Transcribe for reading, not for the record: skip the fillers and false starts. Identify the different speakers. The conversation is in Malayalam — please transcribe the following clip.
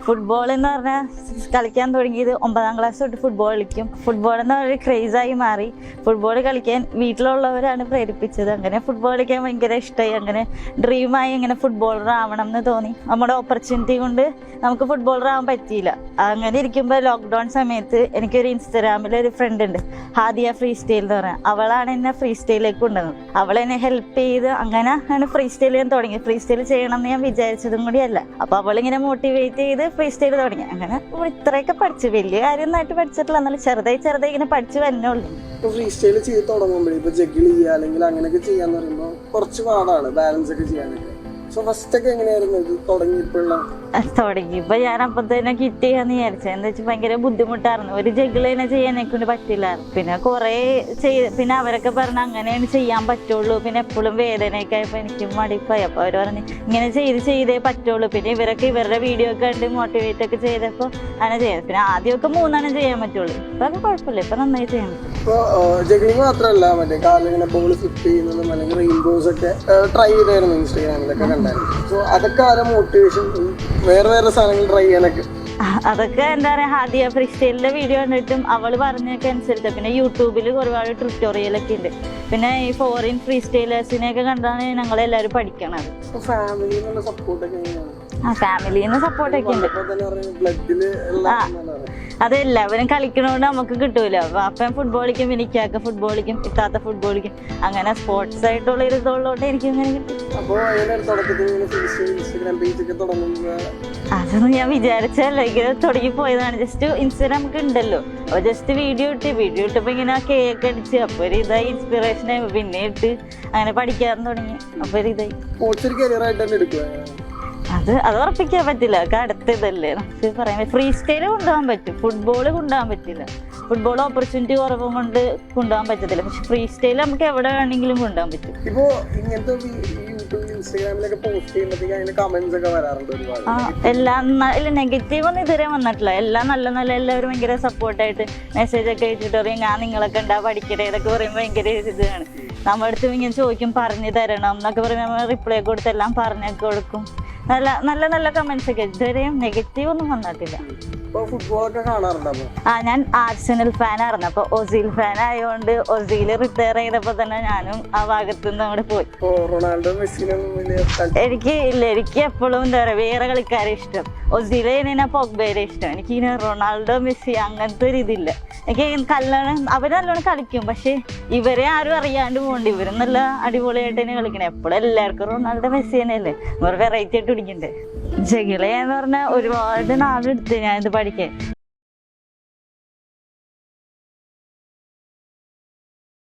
Speaker 1: ഫുട്ബോൾ എന്ന് പറഞ്ഞാൽ കളിക്കാൻ തുടങ്ങിയത് 9ാം ക്ലാസ് തൊട്ട് ഫുട്ബോൾ കളിക്കും. ഫുട്ബോൾ എന്ന ഒരു ക്രേസായി മാറി. ഫുട്ബോൾ കളിക്കാൻ വീട്ടിലുള്ളവരാണ് പ്രേരിപ്പിച്ചത്. അങ്ങനെ ഫുട്ബോൾ കളിക്കാൻ ഭയങ്കര ഇഷ്ടമായി. അങ്ങനെ ഡ്രീമായി ഇങ്ങനെ ഫുട്ബോളർ ആവണം എന്ന് തോന്നി. നമ്മുടെ ഓപ്പർച്യൂണിറ്റി കൊണ്ട് നമുക്ക് ഫുട്ബോളർ ആവാൻ പറ്റിയില്ല. അങ്ങനെ ഇരിക്കുമ്പോൾ ലോക്ക്ഡൗൺ സമയത്ത് എനിക്കൊരു ഇൻസ്റ്റാഗ്രാമിൽ ഒരു ഫ്രണ്ട് ഉണ്ട്, ഹാദിയ ഫ്രീ സ്റ്റൈൽ എന്ന് പറയാം. അവളാണ് എന്നെ ഫ്രീ സ്റ്റൈലിലേക്ക് കൊണ്ടുവന്നത്. അവളെന്നെ ഹെൽപ്പ് ചെയ്ത് അങ്ങനെ ആണ് ഫ്രീ സ്റ്റൈൽ ചെയ്യാൻ തുടങ്ങി. ഫ്രീ സ്റ്റൈൽ ചെയ്യണം എന്ന് ഞാൻ വിചാരിച്ചതും കൂടിയല്ല. അപ്പോൾ അവളിങ്ങനെ മോട്ടിവേറ്റ് ചെയ്ത് ഫ്രീ സ്റ്റൈൽ തുടങ്ങി. അങ്ങനെ ഇത്രയൊക്കെ പഠിച്ചു. വലിയ കാര്യമൊന്നായിട്ട് പഠിച്ചിട്ടില്ല, എന്നാലും ചെറുതായി ഇങ്ങനെ പഠിച്ചു വരണുള്ളൂ.
Speaker 2: ഫ്രീ സ്റ്റൈൽ ചെയ്ത് തുടങ്ങുമ്പോഴേ ഇപ്പൊ ജഗിൾ ചെയ്യുക അല്ലെങ്കിൽ അങ്ങനെയൊക്കെ ചെയ്യാന്ന് പറയുമ്പോൾ കുറച്ച് പാടാണ് ബാലൻസ് ഒക്കെ ചെയ്യാനൊക്കെ. സോ ഫസ്റ്റ് ഒക്കെ എങ്ങനെയായിരുന്നു ഇത്
Speaker 1: തുടങ്ങിയപ്പോ ഞാൻ അപ്പൊ തന്നെ കിറ്റ് ചെയ്യാന്ന് വിചാരിച്ചത്. എന്താ വെച്ചാൽ ഭയങ്കര ബുദ്ധിമുട്ടായിരുന്നു. ഒരു ജഗിൾ തന്നെ ചെയ്യാൻ എന്നെ പറ്റില്ലായിരുന്നു. പിന്നെ കുറെ പിന്നെ അവരൊക്കെ പറഞ്ഞ അങ്ങനെയാണ് ചെയ്യാൻ പറ്റുള്ളൂ. പിന്നെ എപ്പോഴും വേദനയൊക്കെ ആയപ്പോ എനിക്കും മടിപ്പായി. അപ്പൊ അവര് പറഞ്ഞ് ഇങ്ങനെ ചെയ്തേ പറ്റുള്ളൂ. പിന്നെ ഇവരുടെ വീഡിയോ ഒക്കെ കണ്ട് മോട്ടിവേറ്റ് ഒക്കെ ചെയ്തപ്പോ അങ്ങനെ ചെയ്യാം. പിന്നെ ആദ്യമൊക്കെ 3 ചെയ്യാൻ പറ്റുള്ളൂ. ഇപ്പൊ അത് കുഴപ്പമില്ല, ഇപ്പൊ നന്നായി ചെയ്യാൻ പറ്റും.
Speaker 2: ജഗിളിങ് മാത്രമല്ല, മറ്റേ കാലിങ്ങനെ ബോൾ ഫ്ലിപ്പ് ചെയ്യുന്നതും അല്ലെങ്കിൽ റെയിൻബോസ് ഒക്കെ ട്രൈ ചെയ്തായിരുന്നു ഇൻസ്റ്റാഗ്രാമിലൊക്കെ കണ്ടായിരുന്നു. സോ അതൊക്കെ ആരെ മോട്ടിവേഷൻ വേറെ സാധനങ്ങൾ ട്രൈ ചെയ്യാനൊക്കെ?
Speaker 1: അതൊക്കെ എന്താ പറയാ, ഹാദിയ ഫ്രീ സ്റ്റൈലിന്റെ വീഡിയോ കണ്ടിട്ടും അവള് പറഞ്ഞൊക്കെ അനുസരിച്ച്. പിന്നെ യൂട്യൂബിൽ ഒരുപാട് ട്യൂട്ടോറിയലൊക്കെ ഉണ്ട്. പിന്നെ ഈ ഫോറിൻ ഫ്രീ സ്റ്റൈലേഴ്സിനെയൊക്കെ കണ്ടാണ് ഞങ്ങളെല്ലാവരും പഠിക്കണത്.
Speaker 2: ഫാമിലിന്നുള്ള സപ്പോർട്ടൊക്കെ
Speaker 1: ഫാമിലിന്ന് സപ്പോർട്ടൊക്കെ ഉണ്ട്. അതെല്ലാവരും കളിക്കണോണ്ട് നമുക്ക് കിട്ടൂല. അപ്പം ഫുട്ബോൾ കളിക്കും, എനിക്കൊക്കെ ഫുട്ബോൾ കളിക്കും, ഇത്താത്ത ഫുട്ബോൾ കളിക്കും. അങ്ങനെ സ്പോർട്സ് ആയിട്ടുള്ള ഒരു ഇതുള്ളതുകൊണ്ട് എനിക്ക് ഇങ്ങനെ കിട്ടും. അതൊന്നും ഞാൻ വിചാരിച്ചല്ല, ഇങ്ങനെ തുടങ്ങി പോയതാണ്. ജസ്റ്റ് ഇൻസ്റ്റാഗ്രാം നമുക്ക് ഉണ്ടല്ലോ, അപ്പൊ ജസ്റ്റ് വീഡിയോ ഇട്ടപ്പോ ഇങ്ങനെ കേക്ക് അടിച്ച് അപ്പൊ ഒരു ഇതായി, ഇൻസ്പിറേഷൻ ആയി. പിന്നെ ഇട്ട് അങ്ങനെ പഠിക്കാൻ തുടങ്ങി. അപ്പൊ ഒരു ഇതായി. അത് ഉറപ്പിക്കാൻ പറ്റില്ല. ഒക്കെ അടുത്ത ഇതല്ലേ നമുക്ക് പറയാൻ. ഫ്രീ സ്റ്റൈല് കൊണ്ടുപോകാൻ പറ്റും, ഫുട്ബോള് കൊണ്ടുപോകാൻ പറ്റില്ല. ഫുട്ബോൾ ഓപ്പർച്യൂണിറ്റി കുറവ് കൊണ്ട് കൊണ്ടുപോകാൻ പറ്റത്തില്ല. പക്ഷെ ഫ്രീ സ്റ്റൈൽ നമുക്ക് എവിടെ വേണമെങ്കിലും കൊണ്ടുപോകാൻ പറ്റും.
Speaker 2: ഇപ്പോ ഇങ്ങനത്തെ ഇൻസ്റ്റാഗ്രാമിലൊക്കെ പോസ്റ്റ് ചെയ്യുമ്പോഴത്തേക്ക് അതിന് കമന്റ്സ് ഒക്കെ വരാറുണ്ട് ഒരുപാട്.
Speaker 1: എല്ലാം ഇല്ല, നെഗറ്റീവ് ഒന്നും ഇതുവരെ വന്നിട്ടില്ല. എല്ലാം നല്ല എല്ലാവരും ഭയങ്കര സപ്പോർട്ടായിട്ട് മെസ്സേജ് ഒക്കെ അയച്ചിട്ട് പറയും ഞാൻ നിങ്ങളൊക്കെ ഉണ്ടാ പഠിക്കട്ടെ ഇതൊക്കെ പറയുമ്പോൾ ഭയങ്കര ഇതാണ്. നമ്മുടെ അടുത്ത് ഇങ്ങനെ ചോദിക്കും പറഞ്ഞു തരണം എന്നൊക്കെ പറയുമ്പോൾ നമ്മൾ റിപ്ലൈ കൊടുത്ത് എല്ലാം പറഞ്ഞൊക്കെ കൊടുക്കും. നല്ല കമന്റ്സ് ഒക്കെ. ഇതുവരെയും നെഗറ്റീവ് ഒന്നും വന്നിട്ടില്ല. ഞാൻ ആർസെനൽ ഫാൻ ആയിരുന്നു. അപ്പൊ ഒസീൽ ഫാൻ ആയതുകൊണ്ട് ഒസീൽ റിട്ടയർ ചെയ്തപ്പോ തന്നെ ഞാനും ആ ഭാഗത്തു നിന്ന് അങ്ങോട്ട് പോയി. എനിക്ക് എപ്പോഴും എന്താ പറയാ, വേറെ കളിക്കാരെ ഇഷ്ടം. ഒസീലിനെ പോഗ്ബയെ ഇഷ്ടം. എനിക്ക് ഇങ്ങനെ റൊണാൾഡോ, മെസ്സി അങ്ങനത്തെ ഒരു ഇതില്ല. എനിക്ക് അവര് നല്ലോണം കളിക്കും, പക്ഷെ ഇവരെ ആരും അറിയാണ്ട് പോകണ്ട. ഇവരും നല്ല അടിപൊളിയായിട്ട് തന്നെ കളിക്കണേ. എപ്പോഴും എല്ലാവർക്കും റൊണാൾഡോ, മെസ്സി തന്നെയല്ലേ. ഒരു വെറൈറ്റി ആയിട്ട് പിടിക്കണ്ടേ. ജഗിള എന്ന് പറഞ്ഞാൽ ഒരുപാട് നാളെടുത്ത് ഞാൻ ഇത് പഠിക്കാൻ.